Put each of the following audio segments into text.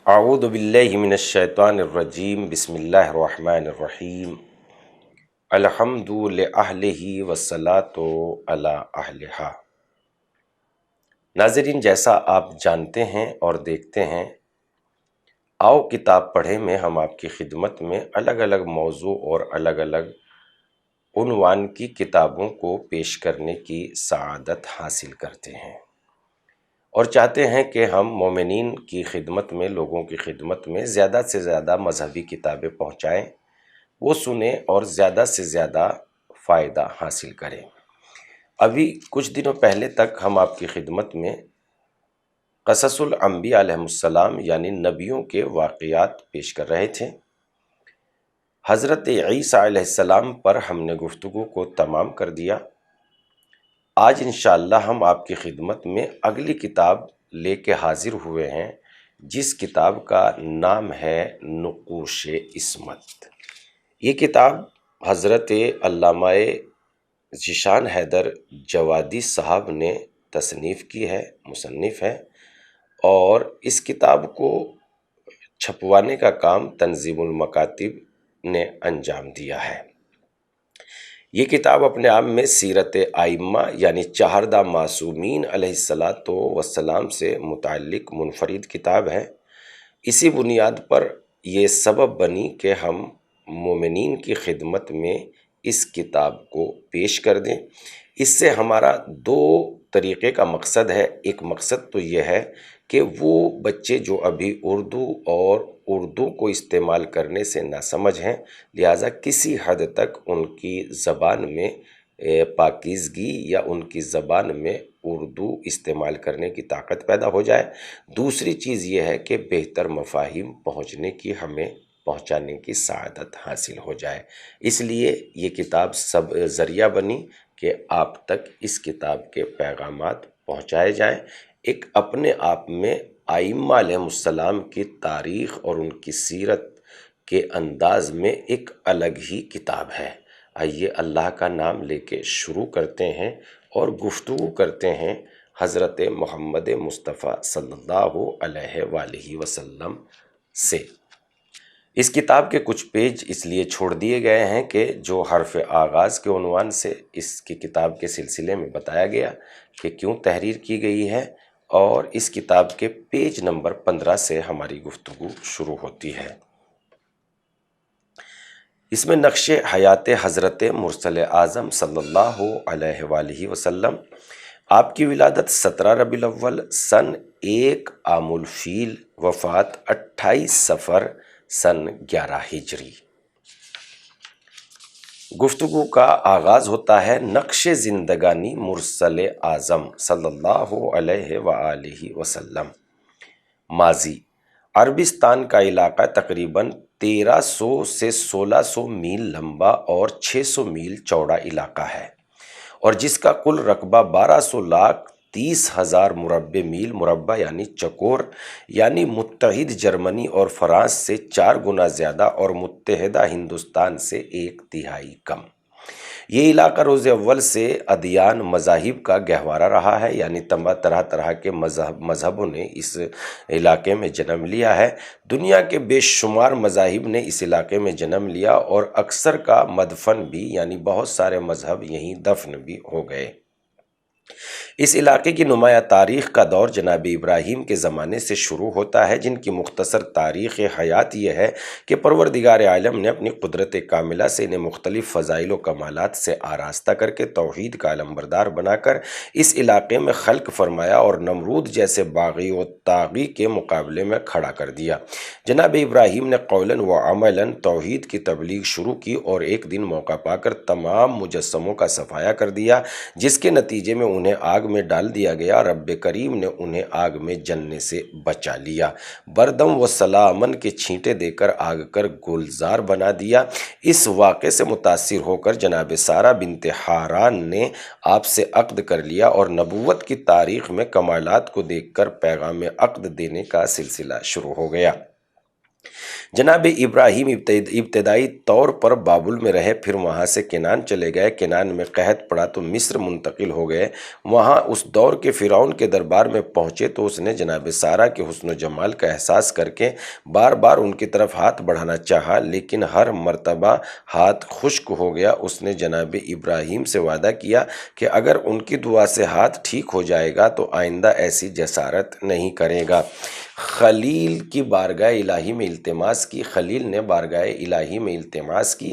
اعوذ باللہ من الشیطان الرجیم بسم اللہ الرحمن الرحیم الحمد لأہلہ والصلاۃ علی اہلہا۔ ناظرین، جیسا آپ جانتے ہیں اور دیکھتے ہیں، آؤ کتاب پڑھیں میں ہم آپ کی خدمت میں الگ الگ موضوع اور الگ الگ عنوان کی کتابوں کو پیش کرنے کی سعادت حاصل کرتے ہیں اور چاہتے ہیں کہ ہم مومنین کی خدمت میں، لوگوں کی خدمت میں زیادہ سے زیادہ مذہبی کتابیں پہنچائیں، وہ سنیں اور زیادہ سے زیادہ فائدہ حاصل کریں۔ ابھی کچھ دنوں پہلے تک ہم آپ کی خدمت میں قصص الانبیاء علیہم السلام یعنی نبیوں کے واقعات پیش کر رہے تھے۔ حضرت عیسیٰ علیہ السلام پر ہم نے گفتگو کو تمام کر دیا۔ آج انشاءاللہ ہم آپ کی خدمت میں اگلی کتاب لے کے حاضر ہوئے ہیں، جس کتاب کا نام ہے نقوش عصمت۔ یہ کتاب حضرت علامہ ذیشان حیدر جوادی صاحب نے تصنیف کی ہے، مصنف ہے، اور اس کتاب کو چھپوانے کا کام تنظیم المکاتب نے انجام دیا ہے۔ یہ کتاب اپنے آپ میں سیرت ائمہ یعنی چہاردہ معصومین علیہ السلام سے متعلق منفرد کتاب ہے۔ اسی بنیاد پر یہ سبب بنی کہ ہم مومنین کی خدمت میں اس کتاب کو پیش کر دیں۔ اس سے ہمارا دو طریقے کا مقصد ہے۔ ایک مقصد تو یہ ہے کہ وہ بچے جو ابھی اردو کو استعمال کرنے سے ناسمجھ ہیں، لہٰذا کسی حد تک ان کی زبان میں پاکیزگی یا ان کی زبان میں اردو استعمال کرنے کی طاقت پیدا ہو جائے۔ دوسری چیز یہ ہے کہ بہتر مفاہیم پہنچانے کی سعادت حاصل ہو جائے۔ اس لیے یہ کتاب ذریعہ بنی کہ آپ تک اس کتاب کے پیغامات پہنچائے جائیں۔ ایک اپنے آپ میں ائمہ علیہم السلام کی تاریخ اور ان کی سیرت کے انداز میں ایک الگ ہی کتاب ہے۔ آئیے اللہ کا نام لے کے شروع کرتے ہیں اور گفتگو کرتے ہیں حضرت محمد مصطفیٰ صلی اللہ علیہ وآلہ وسلم سے۔ اس کتاب کے کچھ پیج اس لیے چھوڑ دیے گئے ہیں کہ جو حرف آغاز کے عنوان سے اس کی کتاب کے سلسلے میں بتایا گیا کہ کیوں تحریر کی گئی ہے، اور اس کتاب کے پیج نمبر 15 سے ہماری گفتگو شروع ہوتی ہے۔ اس میں نقش حیات حضرت مرسل اعظم صلی اللہ علیہ وآلہ وسلم، آپ کی ولادت 17 ربیع الاول سن 1 عام الفیل، وفات 28 صفر سن 11 ہجری۔ گفتگو کا آغاز ہوتا ہے نقش زندگانی مرسل اعظم صلی اللہ علیہ وآلہ وسلم۔ ماضی: عربستان کا علاقہ تقریباً 1300 سے 1600 میل لمبا اور 600 میل چوڑا علاقہ ہے، اور جس کا کل رقبہ 12,30,000 مربع میل مربع یعنی چکور، یعنی متحد جرمنی اور فرانس سے 4 گنا زیادہ اور متحدہ ہندوستان سے 1/3 کم۔ یہ علاقہ روز اول سے ادیان مذاہب کا گہوارہ رہا ہے، یعنی طرح طرح کے مذہبوں نے اس علاقے میں جنم لیا ہے۔ دنیا کے بے شمار مذاہب نے اس علاقے میں جنم لیا اور اکثر کا مدفن بھی، یعنی بہت سارے مذہب یہیں دفن بھی ہو گئے۔ اس علاقے کی نمایاں تاریخ کا دور جناب ابراہیم کے زمانے سے شروع ہوتا ہے، جن کی مختصر تاریخ حیات یہ ہے کہ پروردگار عالم نے اپنی قدرت کاملہ سے انہیں مختلف فضائل و کمالات سے آراستہ کر کے توحید کا علمبردار بنا کر اس علاقے میں خلق فرمایا اور نمرود جیسے باغی و طاغی کے مقابلے میں کھڑا کر دیا۔ جناب ابراہیم نے قولاً و عملاً توحید کی تبلیغ شروع کی اور ایک دن موقع پا کر تمام مجسموں کا صفایا کر دیا، جس کے نتیجے میں انہیں آگ میں ڈال دیا گیا۔ رب کریم نے انہیں آگ میں جلنے سے بچا لیا، بردم و سلامن کے چھینٹے دے کر آگ کر گلزار بنا دیا۔ اس واقعے سے متاثر ہو کر جناب سارہ بنت حاران نے آپ سے عقد کر لیا اور نبوت کی تاریخ میں کمالات کو دیکھ کر پیغام عقد دینے کا سلسلہ شروع ہو گیا۔ جناب ابراہیم ابتدائی طور پر بابل میں رہے، پھر وہاں سے کنعان چلے گئے، کنعان میں قحط پڑا تو مصر منتقل ہو گئے، وہاں اس دور کے فرعون کے دربار میں پہنچے تو اس نے جناب سارہ کے حسن و جمال کا احساس کر کے بار بار ان کی طرف ہاتھ بڑھانا چاہا، لیکن ہر مرتبہ ہاتھ خشک ہو گیا۔ اس نے جناب ابراہیم سے وعدہ کیا کہ اگر ان کی دعا سے ہاتھ ٹھیک ہو جائے گا تو آئندہ ایسی جسارت نہیں کرے گا۔ خلیل کی بارگاہ الہی میں التماس کی، خلیل نے بارگاہ الہی میں التماس کی،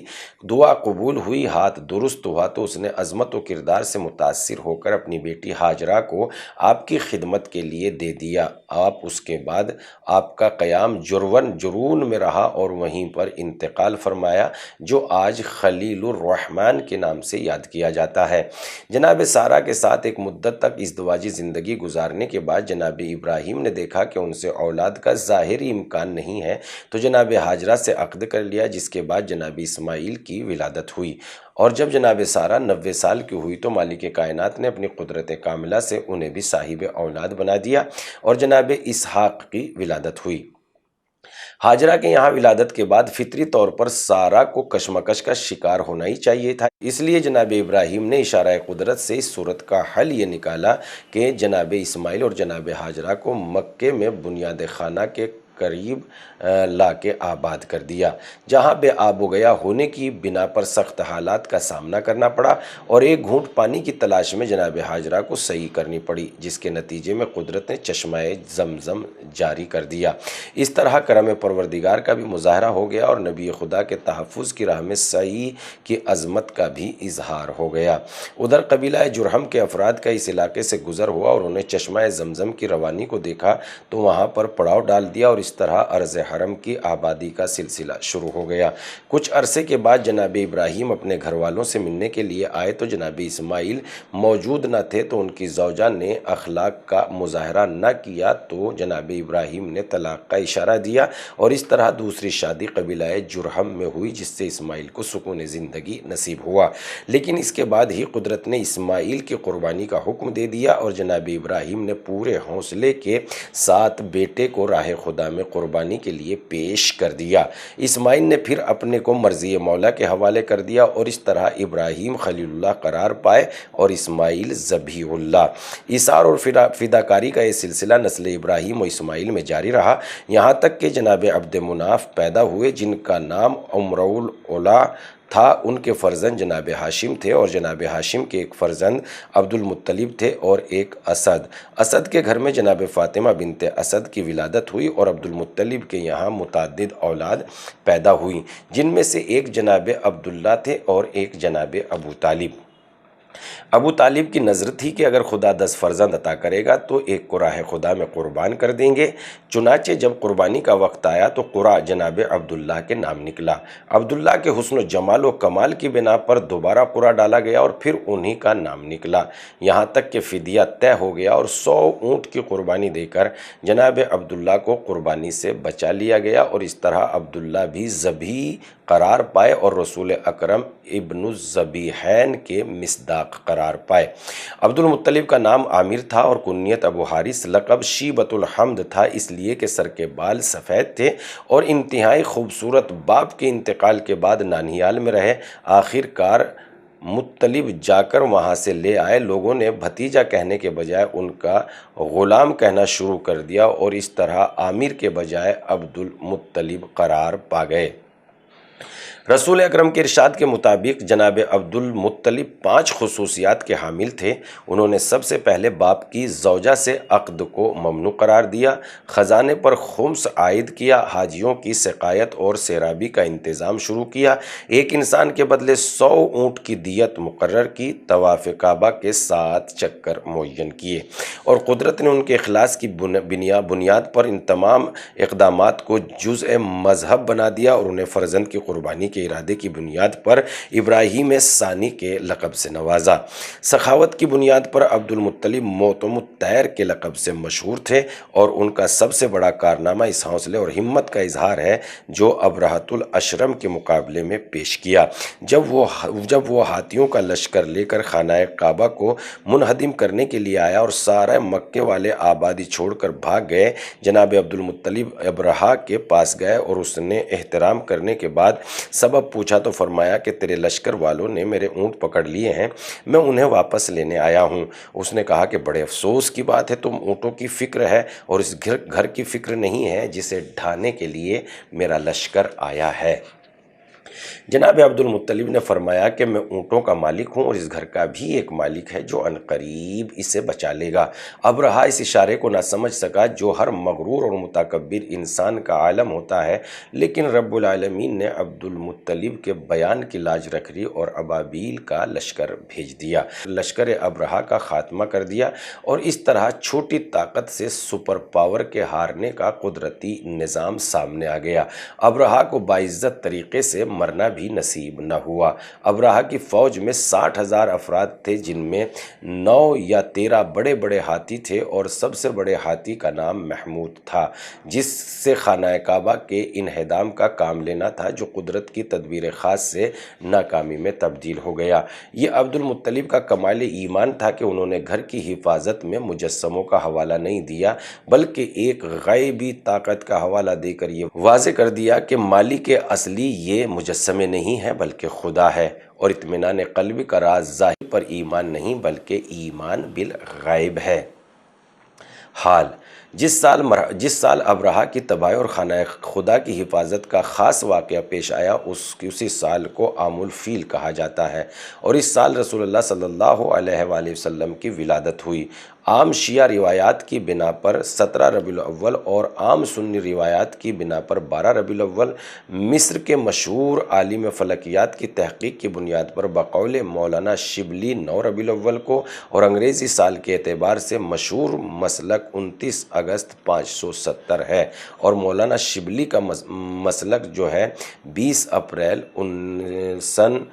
دعا قبول ہوئی، ہاتھ درست ہوا تو اس نے عظمت و کردار سے متاثر ہو کر اپنی بیٹی ہاجرہ کو آپ کی خدمت کے لیے دے دیا۔ آپ اس کے بعد آپ کا قیام جرون میں رہا اور وہیں پر انتقال فرمایا، جو آج خلیل الرحمن کے نام سے یاد کیا جاتا ہے۔ جناب سارہ کے ساتھ ایک مدت تک ازدواجی زندگی گزارنے کے بعد جناب ابراہیم نے دیکھا کہ ان سے اولاد کا ظاہری امکان نہیں ہے تو جناب ہاجرہ سے عقد کر لیا، جس کے بعد جناب اسماعیل کی ولادت ہوئی، اور جب جناب سارہ 90 سال کی ہوئی تو مالک کائنات نے اپنی قدرت کاملہ سے انہیں بھی صاحب اولاد بنا دیا اور جناب اسحاق کی ولادت ہوئی۔ ہاجرہ کے یہاں ولادت کے بعد فطری طور پر سارہ کو کشمکش کا شکار ہونا ہی چاہیے تھا، اس لیے جناب ابراہیم نے اشارہ قدرت سے اس صورت کا حل یہ نکالا کہ جناب اسماعیل اور جناب ہاجرہ کو مکے میں بنیاد خانہ کے قریب لا کے آباد کر دیا، جہاں بے آب و گیا ہونے کی بنا پر سخت حالات کا سامنا کرنا پڑا اور ایک گھونٹ پانی کی تلاش میں جناب ہاجرہ کو سعی کرنی پڑی، جس کے نتیجے میں قدرت نے چشمہ زمزم جاری کر دیا۔ اس طرح کرم پروردگار کا بھی مظاہرہ ہو گیا اور نبی خدا کے تحفظ کی راہ میں سعی کی عظمت کا بھی اظہار ہو گیا۔ ادھر قبیلہ جرہم کے افراد کا اس علاقے سے گزر ہوا اور انہیں چشمہ زمزم کی روانی کو دیکھا تو وہاں پر پڑاؤ ڈال دیا اور اس طرح ارض حرم کی آبادی کا سلسلہ شروع ہو گیا۔ کچھ عرصے کے بعد جناب ابراہیم اپنے گھر والوں سے ملنے کے لیے آئے تو جناب اسماعیل موجود نہ تھے، تو ان کی زوجہ نے اخلاق کا مظاہرہ نہ کیا تو جناب ابراہیم نے طلاق کا اشارہ دیا اور اس طرح دوسری شادی قبیلہ جرہم میں ہوئی، جس سے اسماعیل کو سکون زندگی نصیب ہوا۔ لیکن اس کے بعد ہی قدرت نے اسماعیل کی قربانی کا حکم دے دیا اور جناب ابراہیم نے پورے حوصلے کے ساتھ بیٹے کو راہ خدا میں قربانی کے لیے پیش کر دیا۔ اسماعیل نے پھر اپنے کو مرضی مولا کے حوالے کر دیا اور اس طرح ابراہیم خلیل اللہ قرار پائے اور اسماعیل ذبیح اللہ۔ ایثار اور فداکاری کا یہ سلسلہ نسل ابراہیم و اسماعیل میں جاری رہا، یہاں تک کہ جناب عبد مناف پیدا ہوئے، جن کا نام عمروالا تھا۔ ان کے فرزند جناب ہاشم تھے اور جناب ہاشم کے ایک فرزند عبد المطلب تھے اور ایک اسد کے گھر میں جناب فاطمہ بنت اسد کی ولادت ہوئی اور عبد المطلب کے یہاں متعدد اولاد پیدا ہوئیں، جن میں سے ایک جناب عبداللہ تھے اور ایک جناب ابو طالب۔ ابو طالب کی نظر تھی کہ اگر خدا 10 فرزند عطا کرے گا تو ایک کو راہ خدا میں قربان کر دیں گے۔ چنانچہ جب قربانی کا وقت آیا تو قرہ جناب عبداللہ کے نام نکلا۔ عبداللہ کے حسن و جمال و کمال کی بنا پر دوبارہ قرہ ڈالا گیا اور پھر انہی کا نام نکلا، یہاں تک کہ فدیہ طے ہو گیا اور 100 اونٹ کی قربانی دے کر جناب عبداللہ کو قربانی سے بچا لیا گیا اور اس طرح عبداللہ بھی ذبیح قرار پائے اور رسول اکرم ابن الذبیحین کے مصداق قرار پائے۔ عبد المطلب کا نام عامر تھا اور کنیت ابو حارث، لقب شیبۃ الحمد تھا، اس لیے کہ سر کے بال سفید تھے اور انتہائی خوبصورت۔ باپ کے انتقال کے بعد نانیال میں رہے، آخر کار مطلب جا کر وہاں سے لے آئے۔ لوگوں نے بھتیجا کہنے کے بجائے ان کا غلام کہنا شروع کر دیا اور اس طرح عامر کے بجائے عبد المطلب قرار پا گئے۔ رسول اکرم کے ارشاد کے مطابق جناب عبد المطلب 5 خصوصیات کے حامل تھے۔ انہوں نے سب سے پہلے باپ کی زوجہ سے عقد کو ممنوع قرار دیا، خزانے پر خمس عائد کیا، حاجیوں کی سقایت اور سیرابی کا انتظام شروع کیا، ایک انسان کے بدلے 100 اونٹ کی دیت مقرر کی، طواف کعبہ کے 7 چکر معین کیے اور قدرت نے ان کے اخلاص کی بنیاد پر ان تمام اقدامات کو جزء مذہب بنا دیا اور انہیں فرزند کی قربانی کے ارادے کی بنیاد پر ابراہیم ثانی کے لقب سے نوازا۔ سخاوت کی بنیاد پر عبد المطلب موتم الطیر کے لقب سے مشہور تھے، اور ان کا سب سے بڑا کارنامہ اس حوصلے اور ہمت کا اظہار ہے جو ابرہۃ الاشرم کے مقابلے میں پیش کیا۔ جب وہ ہاتھیوں کا لشکر لے کر خانہ کعبہ کو منہدم کرنے کے لیے آیا اور سارے مکے والے آبادی چھوڑ کر بھاگ گئے، جناب عبد المطلب ابرہہ کے پاس گئے اور اس نے احترام کرنے کے بعد سبب پوچھا تو فرمایا کہ تیرے لشکر والوں نے میرے اونٹ پکڑ لیے ہیں، میں انہیں واپس لینے آیا ہوں۔ اس نے کہا کہ بڑے افسوس کی بات ہے، تم اونٹوں کی فکر ہے اور اس گھر کی فکر نہیں ہے جسے ڈھانے کے لیے میرا لشکر آیا ہے۔ جناب عبد المطلب نے فرمایا کہ میں اونٹوں کا مالک ہوں اور اس گھر کا بھی ایک مالک ہے جو عنقریب اسے بچا لے گا۔ ابرہہ اس اشارے کو نہ سمجھ سکا جو ہر مغرور اور متکبر انسان کا عالم ہوتا ہے، لیکن رب العالمین نے عبد المطلب کے بیان کی لاج رکھ لی اور ابابیل کا لشکر بھیج دیا، لشکر ابرہہ کا خاتمہ کر دیا، اور اس طرح چھوٹی طاقت سے سپر پاور کے ہارنے کا قدرتی نظام سامنے آ گیا۔ ابرہہ کو باعزت طریقے سے مرنا بھی نصیب نہ ہوا۔ ابرہہ کی فوج میں 60,000 افراد تھے، جن میں 9 یا 13 بڑے بڑے ہاتھی تھے، اور سب سے بڑے ہاتھی کا نام محمود تھا، جس سے خانہ کعبہ کے انہدام کا کام لینا تھا، جو قدرت کی تدبیر خاص سے ناکامی میں تبدیل ہو گیا۔ یہ عبد المطلب کا کمال ایمان تھا کہ انہوں نے گھر کی حفاظت میں مجسموں کا حوالہ نہیں دیا، بلکہ ایک غیبی طاقت کا حوالہ دے کر یہ واضح کر دیا کہ مالک اصلی یہ مجسمے نہیں ہے بلکہ خدا ہے، اور اطمینان قلبی کا راز ظاہر پر ایمان نہیں بلکہ ایمان بالغیب ہے۔ حال جس سال ابرہہ کی تباہی اور خانہ خدا کی حفاظت کا خاص واقعہ پیش آیا، اسی سال کو عام الفیل کہا جاتا ہے، اور اس سال رسول اللہ صلی اللہ علیہ وآلہ وسلم کی ولادت ہوئی۔ عام شیعہ روایات کی بنا پر 17 ربیع الاول اور عام سنی روایات کی بنا پر 12 ربیع الاول، مصر کے مشہور عالم فلکیات کی تحقیق کی بنیاد پر بقول مولانا شبلی 9 ربیع الاول کو، اور انگریزی سال کے اعتبار سے مشہور مسلک 29 اگست 570 ہے، اور مولانا شبلی کا مسلک جو ہے 20 اپریل سن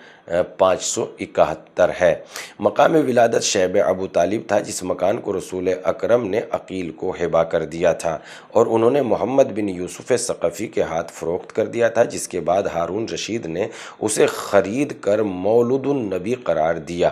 571 ہے۔ مقام ولادت شیب ابو طالب تھا، جس مکان کو رسول اکرم نے عقیل کو ہبہ کر دیا تھا، اور انہوں نے محمد بن یوسف ثقفی کے ہاتھ فروخت کر دیا تھا، جس کے بعد ہارون رشید نے اسے خرید کر مولود النبی قرار دیا۔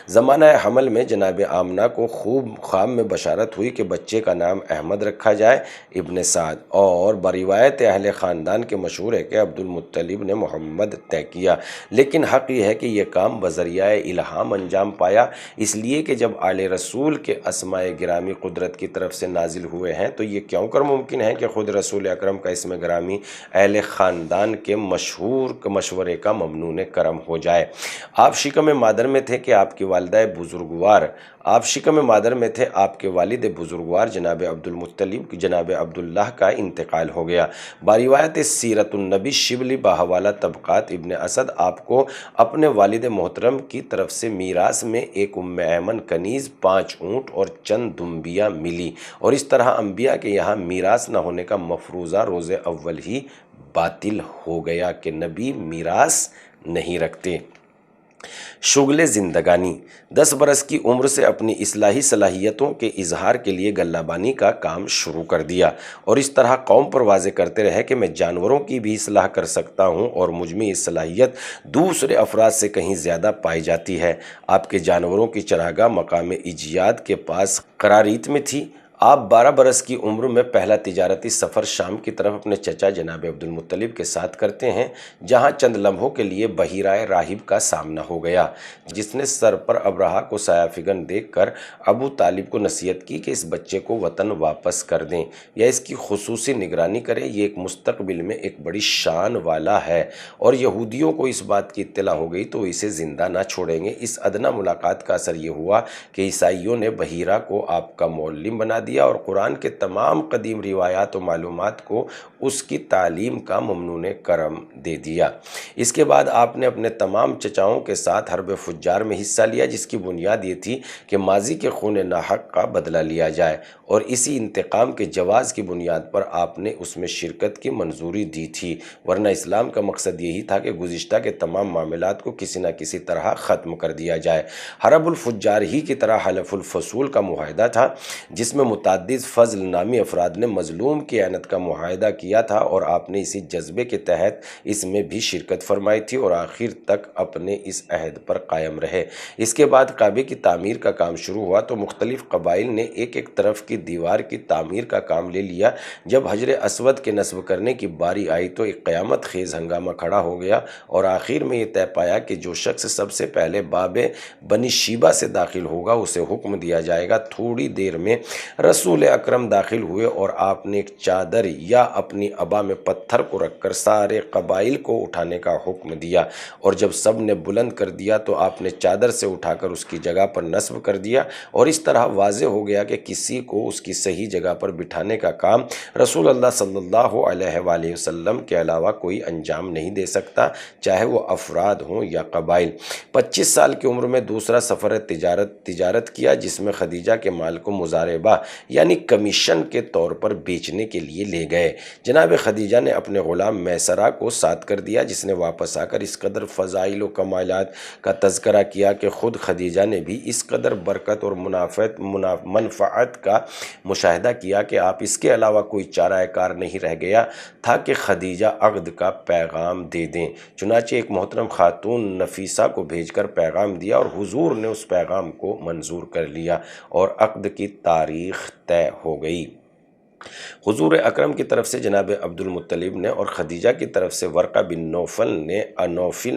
زمانہ حمل میں جناب آمنہ کو خوب خواب میں بشارت ہوئی کہ بچے کا نام احمد رکھا جائے ابن سعد، اور بروایت اہل خاندان کے مشہور ہے کہ عبد المطلب نے محمد طے کیا، لیکن حق یہ ہے کہ یہ کام بذریعہ الہام انجام پایا، اس لیے کہ جب آل رسول کے اسماء گرامی قدرت کی طرف سے نازل ہوئے ہیں تو یہ کیوں کر ممکن ہے کہ خود رسول اکرم کا اسم گرامی اہل خاندان کے مشورے کا ممنون کرم ہو جائے۔ آپ شکم مادر میں تھے کہ آپ کی والدہ بزرگوار آپ کے والد بزرگوار جناب عبد المطلب جناب عبداللہ کا انتقال ہو گیا۔ بروایت سیرت النبی شبلی بحوالہ طبقات ابن اسد آپ کو اپنے والد محترم کی طرف سے میراث میں ایک ام ایمن کنیز، 5 اونٹ اور چند دمبیاں ملی، اور اس طرح انبیاء کے یہاں میراث نہ ہونے کا مفروضہ روز اول ہی باطل ہو گیا کہ نبی میراث نہیں رکھتے۔ شغل زندگانی 10 برس کی عمر سے اپنی اصلاحی صلاحیتوں کے اظہار کے لیے غلہ بانی کا کام شروع کر دیا، اور اس طرح قوم پر واضح کرتے رہے کہ میں جانوروں کی بھی اصلاح کر سکتا ہوں، اور مجھ میں یہ صلاحیت دوسرے افراد سے کہیں زیادہ پائی جاتی ہے۔ آپ کے جانوروں کی چراگاہ مقام ایجاد کے پاس قراریت میں تھی۔ آپ 12 برس کی عمر میں پہلا تجارتی سفر شام کی طرف اپنے چچا جناب عبد المطلب کے ساتھ کرتے ہیں، جہاں چند لمحوں کے لیے بحیرہ راہب کا سامنا ہو گیا، جس نے سر پر ابرہہ کو سایہ فگن دیکھ کر ابو طالب کو نصیحت کی کہ اس بچے کو وطن واپس کر دیں یا اس کی خصوصی نگرانی کریں، یہ ایک مستقبل میں ایک بڑی شان والا ہے، اور یہودیوں کو اس بات کی اطلاع ہو گئی تو اسے زندہ نہ چھوڑیں گے۔ اس ادنیٰ ملاقات کا اثر یہ ہوا کہ عیسائیوں نے بحیرہ کو آپ کا معلم بنا دیا، دیا اور قرآن کے تمام قدیم روایات و معلومات کو اس کی تعلیم کا ممنون کرم دے دیا۔ اس کے بعد آپ نے اپنے تمام چچاؤں کے ساتھ حرب فجار میں حصہ لیا، جس کی بنیاد یہ تھی کہ ماضی کے خون ناحق کا بدلہ لیا جائے، اور اسی انتقام کے جواز کی بنیاد پر آپ نے اس میں شرکت کی منظوری دی تھی، ورنہ اسلام کا مقصد یہی تھا کہ گزشتہ کے تمام معاملات کو کسی نہ کسی طرح ختم کر دیا جائے۔ حرب الفجار ہی کی طرح حلف الفصول کا معاہدہ تھا، جس میں متعدد فضل نامی افراد نے مظلوم کی اعانت کا معاہدہ کیا تھا، اور آپ نے اسی جذبے کے تحت اس میں بھی شرکت فرمائی تھی اور آخر تک اپنے اس عہد پر قائم رہے۔ اس کے بعد کعبے کی تعمیر کا کام شروع ہوا تو مختلف قبائل نے ایک ایک طرف کی دیوار کی تعمیر کا کام لے لیا۔ جب حجر اسود کے نصب کرنے کی باری آئی تو ایک قیامت خیز ہنگامہ کھڑا ہو گیا، اور آخر میں یہ طے پایا کہ جو شخص سب سے پہلے باب بنی شیبہ سے داخل ہوگا اسے حکم دیا جائے گا۔ تھوڑی دیر میں رسول اکرم داخل ہوئے اور آپ نے ایک چادر یا اپنی عبا میں پتھر کو رکھ کر سارے قبائل کو اٹھانے کا حکم دیا، اور جب سب نے بلند کر دیا تو آپ نے چادر سے اٹھا کر اس کی جگہ پر نصب کر دیا، اور اس طرح واضح ہو گیا کہ کسی کو اس کی صحیح جگہ پر بٹھانے کا کام رسول اللہ صلی اللہ علیہ وآلہ وسلم کے علاوہ کوئی انجام نہیں دے سکتا، چاہے وہ افراد ہوں یا قبائل۔ 25 سال کی عمر میں دوسرا سفر تجارت کیا، جس میں خدیجہ کے مال کو مزاربہ یعنی کمیشن کے طور پر بیچنے کے لیے لے گئے۔ جناب خدیجہ نے اپنے غلام میسرہ کو ساتھ کر دیا، جس نے واپس آ کر اس قدر فضائل و کمالات کا تذکرہ کیا کہ خود خدیجہ نے بھی اس قدر برکت اور منفعت کا مشاہدہ کیا کہ آپ اس کے علاوہ کوئی چارہ کار نہیں رہ گیا تھا کہ خدیجہ عقد کا پیغام دے دیں۔ چنانچہ ایک محترم خاتون نفیسہ کو بھیج کر پیغام دیا، اور حضور نے اس پیغام کو منظور کر لیا اور عقد کی تاریخ طے ہو گئی۔ حضور اکرم کی طرف سے جناب عبد المطلب نے اور خدیجہ کی طرف سے ورقہ بن نوفل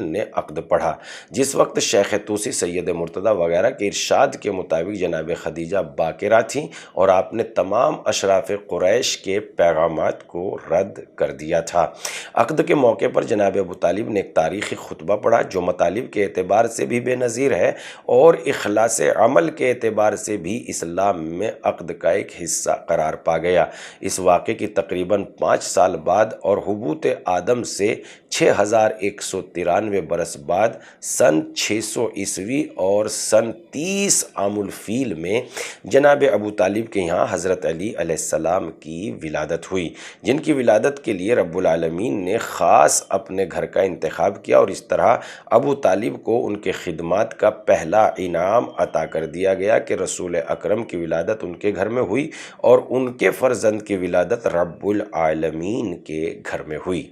نے عقد پڑھا۔ جس وقت شیخ طوسی، سید مرتضیٰ وغیرہ کے ارشاد کے مطابق جناب خدیجہ باقرہ تھیں، اور آپ نے تمام اشراف قریش کے پیغامات کو رد کر دیا تھا۔ عقد کے موقع پر جناب ابو طالب نے ایک تاریخی خطبہ پڑھا جو مطالب کے اعتبار سے بھی بے نظیر ہے اور اخلاص عمل کے اعتبار سے بھی اسلام میں عقد کا ایک حصہ قرار پا گیا۔ اس واقعے کی تقریباً 5 سال بعد اور حبوط آدم سے 6193 برس بعد سن 600 عیسوی اور سن 30 عام الفیل میں جناب ابو طالب کے یہاں حضرت علی علیہ السلام کی ولادت ہوئی، جن کی ولادت کے لیے رب العالمین نے خاص اپنے گھر کا انتخاب کیا، اور اس طرح ابو طالب کو ان کے خدمات کا پہلا انعام عطا کر دیا گیا کہ رسول اکرم کی ولادت ان کے گھر میں ہوئی اور ان کے فرزند کی ولادت رب العالمین کے گھر میں ہوئی۔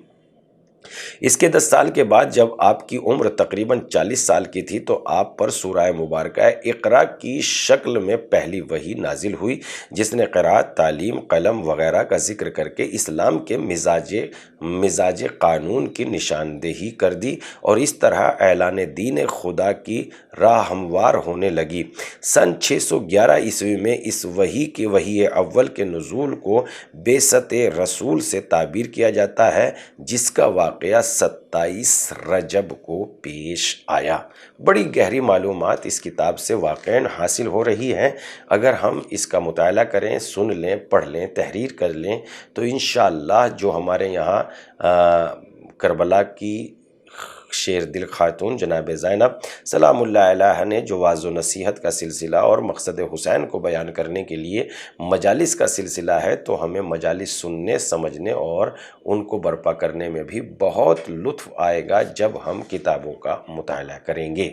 اس کے 10 سال کے بعد جب آپ کی عمر تقریباً 40 سال کی تھی تو آپ پر سورہ مبارکہ اقرا کی شکل میں پہلی وحی نازل ہوئی، جس نے قرات، تعلیم، قلم وغیرہ کا ذکر کر کے اسلام کے مزاج قانون کی نشاندہی کر دی، اور اس طرح اعلان دین خدا کی راہ ہموار ہونے لگی۔ سن 611 عیسوی میں اس وحی اول کے نزول کو بعثت رسول سے تعبیر کیا جاتا ہے، جس کا واقعہ 27 رجب کو پیش آیا۔ بڑی گہری معلومات اس کتاب سے واقعاً حاصل ہو رہی ہیں۔ اگر ہم اس کا مطالعہ کریں، سن لیں، پڑھ لیں، تحریر کر لیں تو انشاءاللہ جو ہمارے یہاں کربلا کی شیر دل خاتون جناب زینب سلام اللہ علیہ نے جو واعظ و نصیحت کا سلسلہ اور مقصد حسین کو بیان کرنے کے لیے مجالس کا سلسلہ ہے، تو ہمیں مجالس سننے، سمجھنے اور ان کو برپا کرنے میں بھی بہت لطف آئے گا جب ہم کتابوں کا مطالعہ کریں گے۔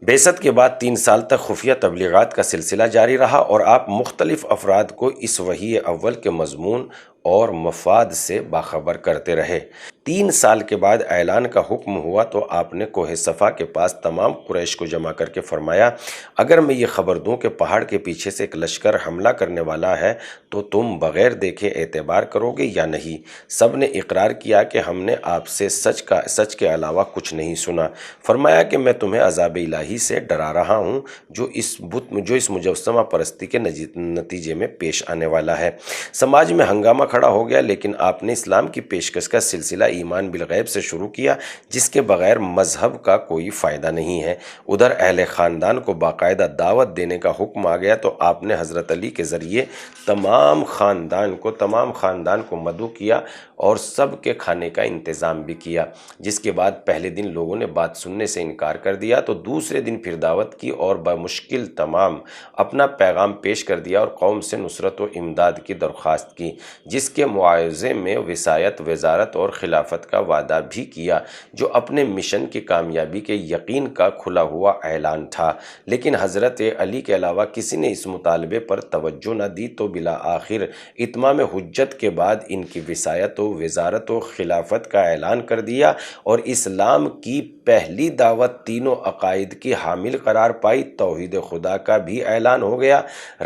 بعثت کے بعد 3 سال تک خفیہ تبلیغات کا سلسلہ جاری رہا اور آپ مختلف افراد کو اس وحی اول کے مضمون اور مفاد سے باخبر کرتے رہے۔ 3 سال کے بعد اعلان کا حکم ہوا تو آپ نے کوہ صفا کے پاس تمام قریش کو جمع کر کے فرمایا، اگر میں یہ خبر دوں کہ پہاڑ کے پیچھے سے ایک لشکر حملہ کرنے والا ہے تو تم بغیر دیکھے اعتبار کرو گے یا نہیں؟ سب نے اقرار کیا کہ ہم نے آپ سے سچ کے علاوہ کچھ نہیں سنا۔ فرمایا کہ میں تمہیں عذاب الہی سے ڈرا رہا ہوں جو اس مجسمہ پرستی کے نتیجے میں پیش آنے والا ہے۔ سماج میں ہنگامہ کھڑا ہو گیا، لیکن آپ نے اسلام کی پیشکش کا سلسلہ ایمان بالغیب سے شروع کیا، جس کے بغیر مذہب کا کوئی فائدہ نہیں ہے۔ ادھر اہل خاندان کو باقاعدہ دعوت دینے کا حکم آ گیا تو آپ نے حضرت علی کے ذریعے تمام خاندان کو مدعو کیا اور سب کے کھانے کا انتظام بھی کیا، جس کے بعد پہلے دن لوگوں نے بات سننے سے انکار کر دیا تو دوسرے دن پھر دعوت کی اور بمشکل تمام اپنا پیغام پیش کر دیا اور قوم سے نصرت و امداد کی درخواست کی، جس کے معاوضے میں وصایت، وزارت اور خلافت کا وعدہ بھی کیا، جو اپنے مشن کی کامیابی کے یقین کا کھلا ہوا اعلان تھا۔ لیکن حضرت علی کے علاوہ کسی نے اس مطالبے پر توجہ نہ دی تو بالآخر اتمام حجت کے بعد ان کی وصایت و وزارت و خلافت کا اعلان کر دیا اور اسلام کی پہلی دعوت تینوں عقائد کی حامل قرار پائی۔ توحید خدا کا بھی اعلان ہو گیا،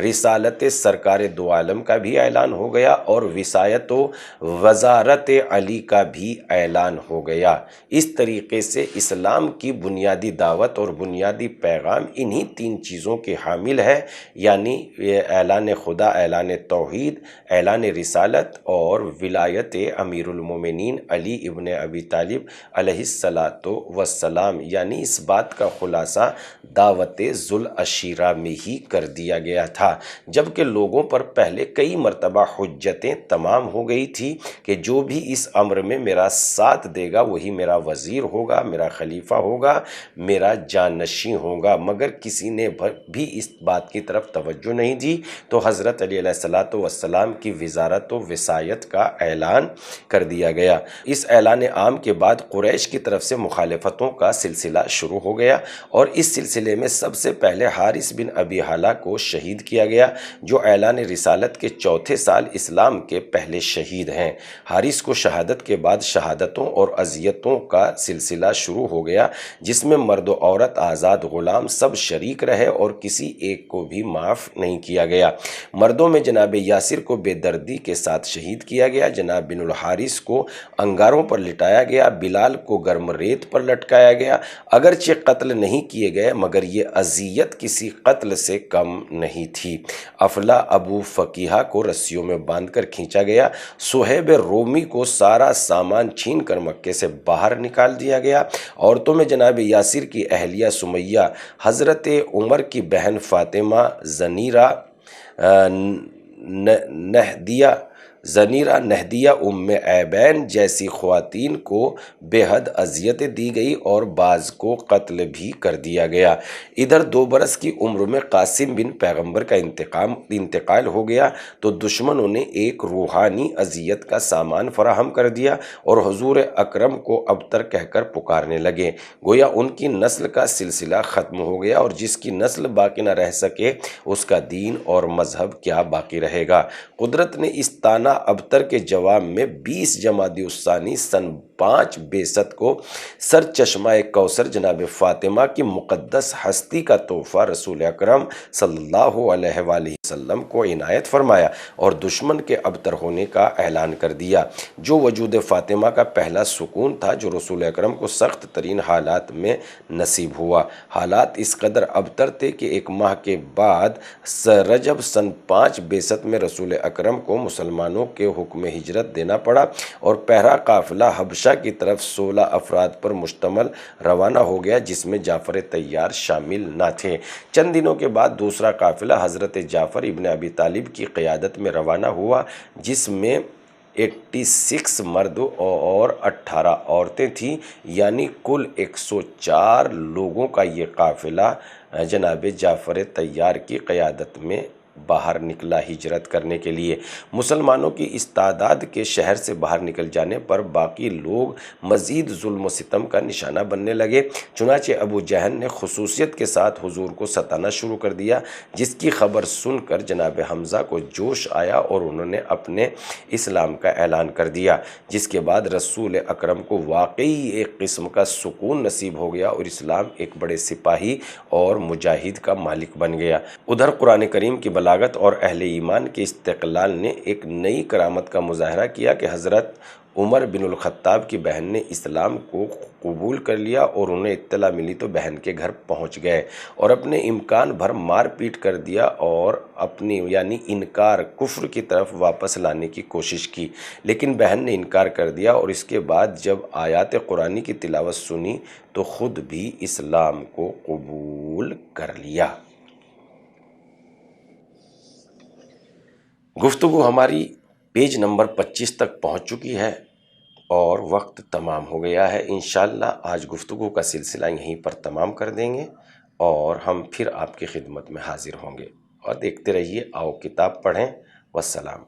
رسالت سرکار دو عالم کا بھی اعلان ہو گیا اور وصایت و وزارت علی کا بھی اعلان ہو گیا۔ اس طریقے سے اسلام کی بنیادی دعوت اور بنیادی پیغام انہی تین چیزوں کے حامل ہے، یعنی اعلان خدا، اعلان توحید، اعلان رسالت اور ولایت امیر المومنین علی ابن ابی طالب علیہ السلام، یعنی اس بات کا خلاصہ دعوت ذوالعشیرہ میں ہی کر دیا گیا تھا، جبکہ لوگوں پر پہلے کئی مرتبہ حجتیں تمام ہو گئی تھی کہ جو بھی اس امر میں میرا ساتھ دے گا وہی میرا وزیر ہوگا، میرا خلیفہ ہوگا، میرا جانشین ہوگا، مگر کسی نے بھی اس بات کی طرف توجہ نہیں دی تو حضرت علی علیہ السلام کی وزارت و وصایت کا اعلان کر دیا گیا۔ اس اعلان عام کے بعد قریش کی طرف سے مخالفتوں کا سلسلہ شروع ہو گیا اور اس سلسلے میں سب سے پہلے حارث بن ابی حالہ کو شہید کیا گیا، جو اعلان رسالت کے چوتھے سال اسلام کے پہلے شہید ہیں۔ حارث کو شہادت کے بعد شہادتوں اور اذیتوں کا سلسلہ شروع ہو گیا، جس میں مرد و عورت، آزاد غلام سب شریک رہے اور کسی ایک کو بھی معاف نہیں کیا گیا۔ مردوں میں جناب یاسر کو بے دردی کے ساتھ شہید کیا گیا، جناب بن الحارث کو انگاروں پر لٹایا گیا، بلال کو گرم ریت پر لٹکایا گیا۔ اگرچہ قتل نہیں کیے گئے مگر یہ اذیت کسی قتل سے کم نہیں تھی۔ افلا ابو فقیہ کو رسیوں میں باندھ کر کھینچا گیا، صہیب رومی کو سارا سامان چھین کر مکے سے باہر نکال دیا گیا۔ عورتوں میں جناب یاسر کی اہلیہ سمیہ، حضرت عمر کی بہن فاطمہ، نہدیہ ام ایبین جیسی خواتین کو بے حد اذیتیں دی گئی اور بعض کو قتل بھی کر دیا گیا۔ ادھر 2 برس کی عمر میں قاسم بن پیغمبر کا انتقال ہو گیا تو دشمنوں نے ایک روحانی اذیت کا سامان فراہم کر دیا اور حضور اکرم کو ابتر کہہ کر پکارنے لگے، گویا ان کی نسل کا سلسلہ ختم ہو گیا اور جس کی نسل باقی نہ رہ سکے اس کا دین اور مذہب کیا باقی رہے گا۔ قدرت نے اس طعنہ ابتر کے جواب میں 20 جمادی الثانی سن 5 بعثت کو سر چشمہ کوثر جناب فاطمہ کی مقدس ہستی کا تحفہ رسول اکرم صلی اللہ علیہ وآلہ وسلم کو عنایت فرمایا اور دشمن کے ابتر ہونے کا اعلان کر دیا، جو وجود فاطمہ کا پہلا سکون تھا جو رسول اکرم کو سخت ترین حالات میں نصیب ہوا۔ حالات اس قدر ابتر تھے کہ 1 ماہ کے بعد رجب سن 5 بعثت میں رسول اکرم کو مسلمانوں کے حکم ہجرت دینا پڑا اور پہرا قافلہ حبشہ کی طرف 16 افراد پر مشتمل روانہ ہو گیا، جس میں جعفر طیار شامل نہ تھے۔ چند دنوں کے بعد دوسرا قافلہ حضرت جعفر ابن ابی طالب کی قیادت میں روانہ ہوا، جس میں 86 مرد اور 18 عورتیں تھیں، یعنی کل 104 لوگوں کا یہ قافلہ جناب جعفر طیار کی قیادت میں باہر نکلا ہجرت کرنے کے لیے۔ مسلمانوں کی اس تعداد کے شہر سے باہر نکل جانے پر باقی لوگ مزید ظلم و ستم کا نشانہ بننے لگے، چنانچہ ابو جہل نے خصوصیت کے ساتھ حضور کو ستانا شروع کر دیا، جس کی خبر سن کر جناب حمزہ کو جوش آیا اور انہوں نے اپنے اسلام کا اعلان کر دیا، جس کے بعد رسول اکرم کو واقعی ایک قسم کا سکون نصیب ہو گیا اور اسلام ایک بڑے سپاہی اور مجاہد کا مالک بن گیا۔ ادھر قرآن کریم کی بلاغت اور اہل ایمان کے استقلال نے ایک نئی کرامت کا مظاہرہ کیا کہ حضرت عمر بن الخطاب کی بہن نے اسلام کو قبول کر لیا اور انہیں اطلاع ملی تو بہن کے گھر پہنچ گئے اور اپنے امکان بھر مار پیٹ کر دیا اور اپنی یعنی انکار کفر کی طرف واپس لانے کی کوشش کی، لیکن بہن نے انکار کر دیا اور اس کے بعد جب آیات قرآنی کی تلاوت سنی تو خود بھی اسلام کو قبول کر لیا۔ گفتگو ہماری پیج نمبر 25 تک پہنچ چکی ہے اور وقت تمام ہو گیا ہے۔ انشاءاللہ آج گفتگو کا سلسلہ یہیں پر تمام کر دیں گے اور ہم پھر آپ کی خدمت میں حاضر ہوں گے، اور دیکھتے رہیے آؤ کتاب پڑھیں۔ والسلام۔